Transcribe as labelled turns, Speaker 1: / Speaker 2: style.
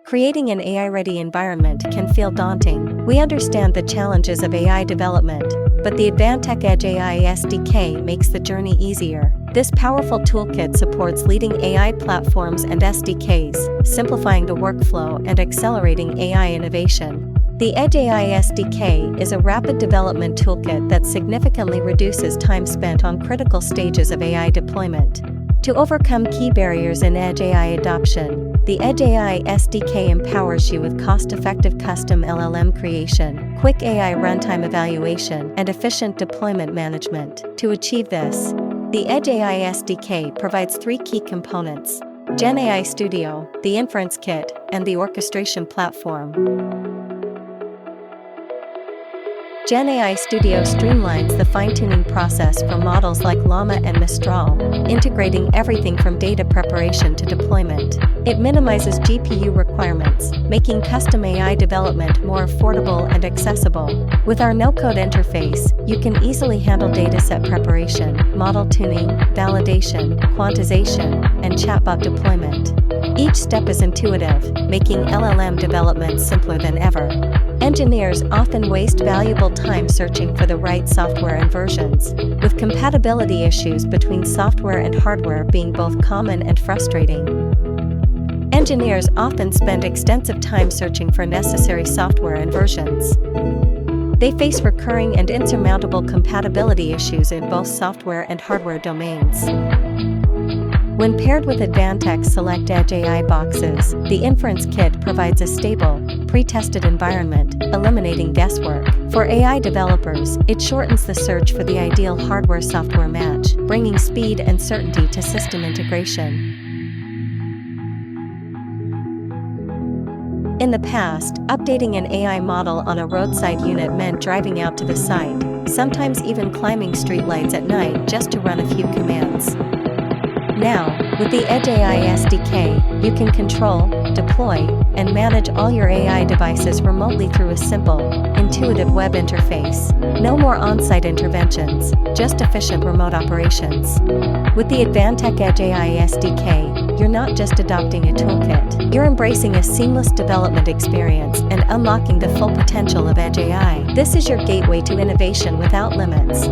Speaker 1: Creating an AI-ready environment can feel daunting. We understand the challenges of AI development, but the Advantech Edge AI SDK makes the journey easier. This powerful toolkit supports leading AI platforms and SDKs, simplifying the workflow and accelerating AI innovation. The Edge AI SDK is a rapid development toolkit that significantly reduces time spent on critical stages of AI deployment. To overcome key barriers in Edge AI adoption, the Edge AI SDK empowers you with cost-effective custom LLM creation, quick AI runtime evaluation, and efficient deployment management. To achieve this, the Edge AI SDK provides three key components: GenAI Studio, the Inference Kit, and the Orchestration Platform. GenAI Studio streamlines the fine-tuning process for models like Llama and Mistral, integrating everything from data preparation to deployment. It minimizes GPU requirements, making custom AI development more affordable and accessible. With our no-code interface, you can easily handle dataset preparation, model tuning, validation, quantization, and chatbot deployment. Each step is intuitive, making LLM development simpler than ever. Engineers often waste valuable time searching for the right software and versions, with compatibility issues between software and hardware being both common and frustrating. Engineers often spend extensive time searching for necessary software and versions. They face recurring and insurmountable compatibility issues in both software and hardware domains. When paired with Advantech Select Edge AI boxes, the Inference Kit provides a stable, pre-tested environment, eliminating guesswork. For AI developers, it shortens the search for the ideal hardware-software match, bringing speed and certainty to system integration. In the past, updating an AI model on a roadside unit meant driving out to the site, sometimes even climbing streetlights at night just to run a few commands. Now, with the Edge AI SDK, you can control, deploy, and manage all your AI devices remotely through a simple, intuitive web interface. No more on-site interventions, just efficient remote operations. With the Advantech Edge AI SDK, you're not just adopting a toolkit, you're embracing a seamless development experience and unlocking the full potential of Edge AI. This is your gateway to innovation without limits.